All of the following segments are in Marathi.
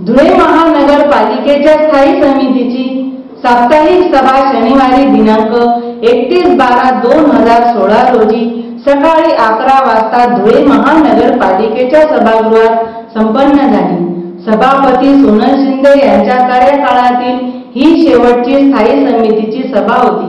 धुळे महानगरपालिकेच्या स्थायी समितीची साप्ताहिक सभा शनिवारी दिनांक 31/12/2016 रोजी सकाळी 11 वाजता धुळे महानगरपालिकेच्या सभागृहात संपन्न झाली। सभापती सोनल शिंदे यांच्या कार्यकाळातील ही शेवटची स्थायी समितीची सभा होती।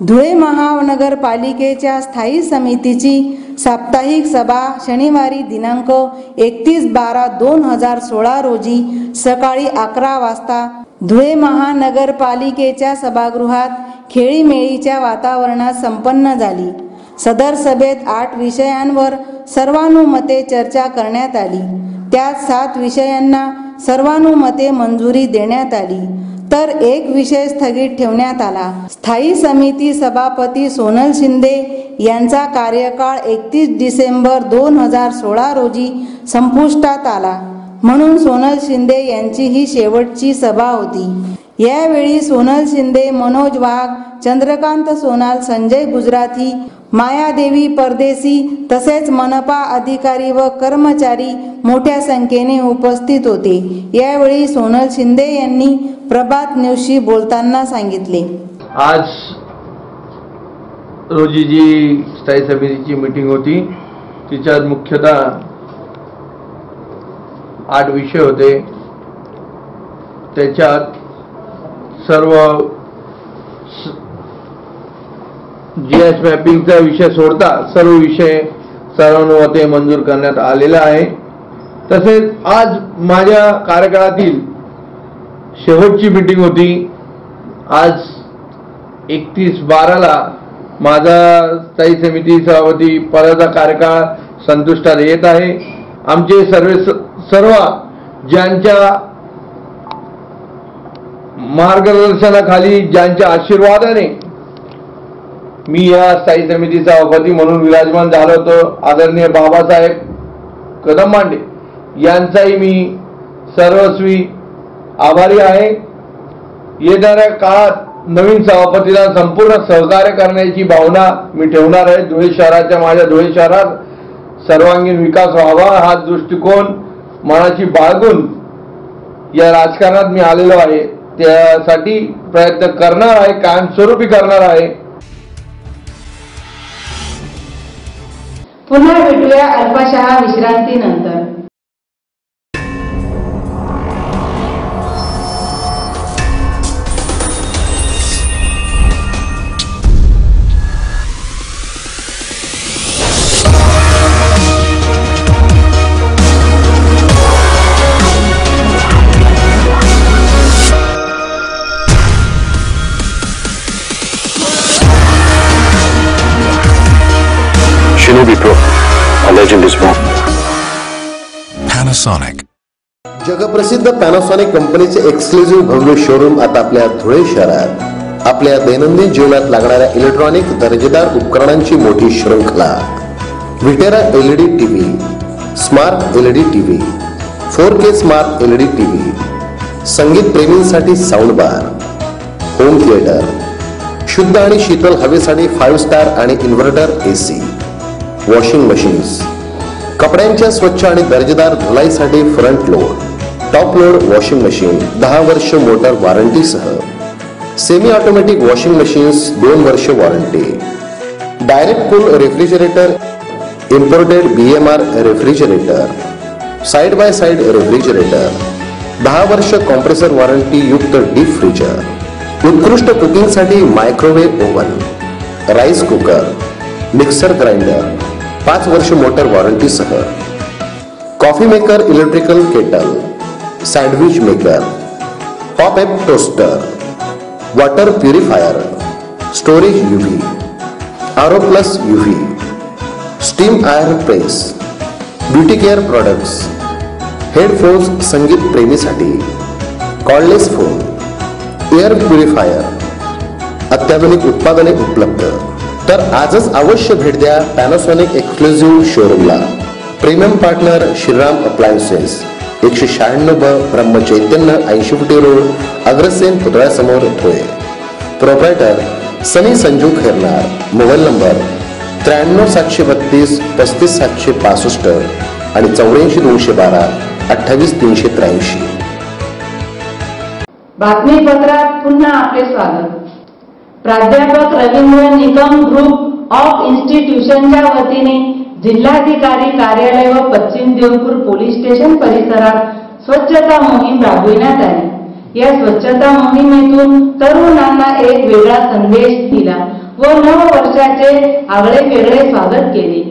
धुळे महानगरपालिकेच्या स्थायी समितीची साप्ताहिक सभा शनिवारी दिनांक 31/12/2016 रोजी सकाळी 11 वाजता धुळे महानगरपालिकेच्या सभागृहात खेळीमेळीच्या वातावरणात संपन्न झाली। सदर सभेत 8 विषयांवर सर्वानुमते चर्चा करण्यात आली। त्यात 7 विषयांना सर्वानुमते मंजुरी देण्यात आली, तर 1 विषय स्थगित ठेवण्यात आला। स्थायी समिती सभापती सोनल शिंदे यांचा कार्यकाळ 31 डिसेंबर 2016 रोजी संपुष्टात आला, म्हणून सोनल शिंदे यांची ही शेवटची सभा होती। यावेळी सोनल शिंदे, मनोज वाघ, चंद्रकांत सोनाल, संजय गुजराती, मायादेवी परदेसी तसेच मनपा अधिकारी व कर्मचारी मोठ्या संख्येने उपस्थित होते। यावेळी सोनल शिंदे यांनी प्रभात न्यूजशी बोलताना सांगितले, आज रोजी जी स्थायी समितीची मीटिंग होती तिच्यात मुख्यतः 8 विषय होते। त्याच्यात सर्व जीएस मॅपिंगचा विषय सोडता सर्व विषय सर्वानुमते मंजूर करण्यात आलेला आहे। तसेच आज माझ्या कार्यकाळातील शेवटची मीटिंग होती। आज 31/12ला माझा स्थायी समिती सभापती पदाचा कार्यकाळ संपुष्टात येत आहे। आमचे सर्व ज्यांच्या मार्गदर्शनाखाली, ज्यांच्या आशीर्वादाने मी या स्थायी समितीचा सभापती म्हणून विराजमान झालो होतो, आदरणीय बाबासाहेब कदम-मांडे यांचाही मी सर्वस्वी आभारी आहे। येणाऱ्या काळात नवीन सभापतीला संपूर्ण सहकार्य करण्याची भावना मी ठेवणार आहे। धुळे शहराच्या, माझ्या धुळे शहरात सर्वांगीण विकास व्हावा हा दृष्टिकोन मनाची बाळगून या राजकारणात मी आलेलो आहे। त्यासाठी प्रयत्न करणार आहे, कायमस्वरूपी करणार आहे। पुन्हा भेटूया अल्पशा विश्रांतीनंतर। Shinobi Pro, a legend is born. Panasonic. जगप्रसिद्ध पॅनासॉनिक कंपनीचे एक्सक्लुझिव्ह भव्य शोरूम आता आपल्या धुळे शहरात। आपल्या दैनंदिन जीवनात लागणाऱ्या इलेक्ट्रॉनिक दर्जेदार उपकरणांची मोठी शृंखला। विटेरा LED TV, smart LED TV, 4K smart LED TV, संगीत प्रेमींसाठी साऊंड बार, होम थिएटर, शुद्ध आणि शीतल हवेसाठी 5 स्टार आणि इन्व्हर्टर AC, वॉशिंग मशीन्स, कपड्यांच्या स्वच्छ आणि दर्जेदार धुलाईसाठी front load, top load washing machine 10 वर्ष मोटर वॉरंटीसह, सेमी ऑटोमॅटिक वॉशिंग मशीन्स 2 वर्ष warranty, direct cool refrigerator, imported BMR refrigerator, side by side refrigerator, 10 वर्ष कॉम्प्रेसर वॉरंटी युक्त डीप फ्रीजर, उत्कृष्ट कुकिंगसाठी microwave oven, rice cooker, mixer grinder 5 वर्ष मोटर वॉरंटीसह, coffee maker electrical kettle, sandwich maker, pop up toaster, water purifier, storage UV, RO plus UV, steam iron press, beauty care products, headphones संगीत प्रेमीसाठी, कॉर्डलेस फोन, एअर प्युरिफायर, अत्याधुनिक उत्पादने उपलब्ध। तर आजच अवश्य भेट द्या पॅनासॉनिक एक्सक्लुझिव्ह शोरूमला। Premium partner Shriram appliances, 196 Brahmachaitanya 80 फुटी रोड, अग्रसेन पुतळ्यासमोर Dhule. Proprietor Sunny Sanju Khairnar. Mobile number 93 732 35 765 आणि 84 212 28 383। बातमीपत्रात पुन्हा आपले स्वागत. प्राध्यापक रवींद्र निकम ग्रुप ऑफ इन्स्टिट्यूशनच्या वतीने जिल्हाधिकारी कार्यालय व पश्चिम देवपूर पोलीस स्टेशन परिसरात स्वच्छता मोहीम राबविण्यात आली. या स्वच्छता मोहिमेतून तरुणांना एक वेगळा संदेश दिला व नववर्षाचे आगळे वेगळे स्वागत केले.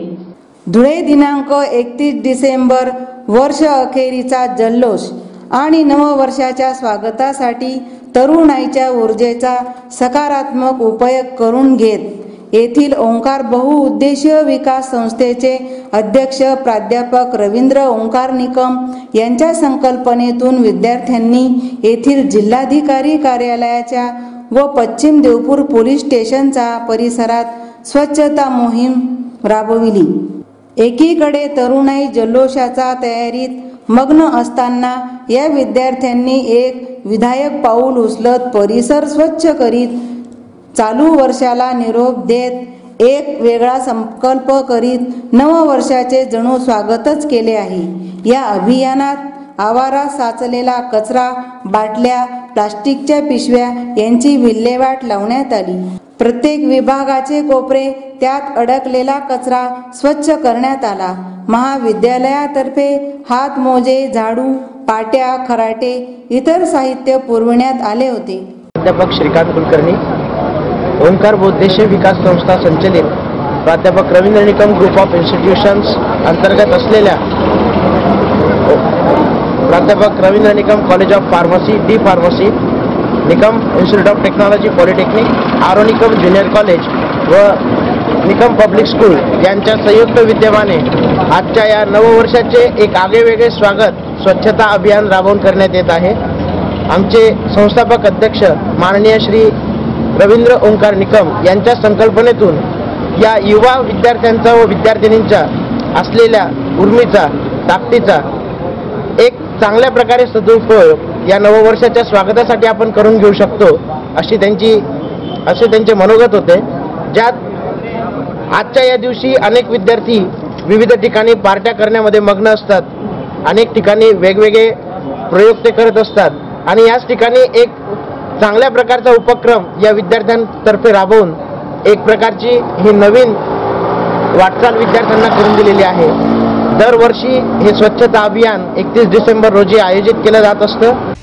धुळे दिनांक 31 डिसेंबर वर्ष अखेरीचा जल्लोष आणि नववर्षाच्या स्वागतासाठी तरुणाईच्या ऊर्जेचा सकारात्मक उपयोग करून घेत येथील ओंकार बहुउद्देशीय विकास संस्थेचे अध्यक्ष प्राध्यापक रवींद्र ओंकार निकम यांच्या संकल्पनेतून विद्यार्थ्यांनी येथील जिल्हाधिकारी कार्यालयाच्या व पश्चिम देवपूर पोलीस स्टेशनचा परिसरात स्वच्छता मोहीम राबविली. एकीकडे तरुणाई जल्लोषाच्या तयारीत मग्न असताना या विद्यार्थ्यांनी एक विधायक पाऊल उचलत परिसर स्वच्छ करीत चालू वर्षाला निरोप देत एक वेगळा संकल्प करीत नववर्षाचे जणू स्वागतच केले आहे. या अभियानात आवारात साचलेला कचरा, बाटल्या, प्लास्टिकच्या पिशव्या यांची विल्हेवाट लावण्यात आली. प्रत्येक विभागाचे कोपरे त्यात अडकलेला कचरा स्वच्छ करण्यात आला. महाविद्यालयातर्फे हातमोजे, झाडू, पाट्या, खराटे इतर साहित्य पुरविण्यात आले होते. प्राध्यापक श्रीकांत कुलकर्णी, ओंकार बहुउद्देशीय विकास संस्था संचलित प्राध्यापक Ravindra Nikam group of institutions अंतर्गत असलेल्या प्राध्यापक Ravindra Nikam college of pharmacy, D pharmacy, Nikam institute of technology polytechnic, आरो निकम ज्युनियर कॉलेज व निकम पब्लिक स्कूल यांच्या संयुक्त विद्यमाने आजच्या या नववर्षाचे एक आगळेवेगळे स्वागत स्वच्छता अभियान राबवून करण्यात येत आहे. आमचे संस्थापक अध्यक्ष माननीय श्री रवींद्र ओंकार निकम यांच्या संकल्पनेतून या युवा विद्यार्थ्यांचा व विद्यार्थिनींच्या असलेल्या उर्मीचा, ताकदीचा एक चांगल्या प्रकारे सदुपयोग या नववर्षाच्या स्वागतासाठी आपण करून घेऊ शकतो असे त्यांचे मनोगत होते. ज्यात आजच्या या दिवशी अनेक विद्यार्थी विविध ठिकाणी पार्ट्या करण्यामध्ये मग्न असतात, अनेक ठिकाणी वेगवेगळे प्रयोग ते करत असतात आणि याच ठिकाणी एक चांगल्या प्रकारचा उपक्रम या विद्यार्थ्यांतर्फे राबवून एक प्रकारची ही नवीन वाटचाल विद्यार्थ्यांना करून दिलेली आहे. दरवर्षी हे स्वच्छता अभियान 31 डिसेंबर रोजी आयोजित केलं जात असतं.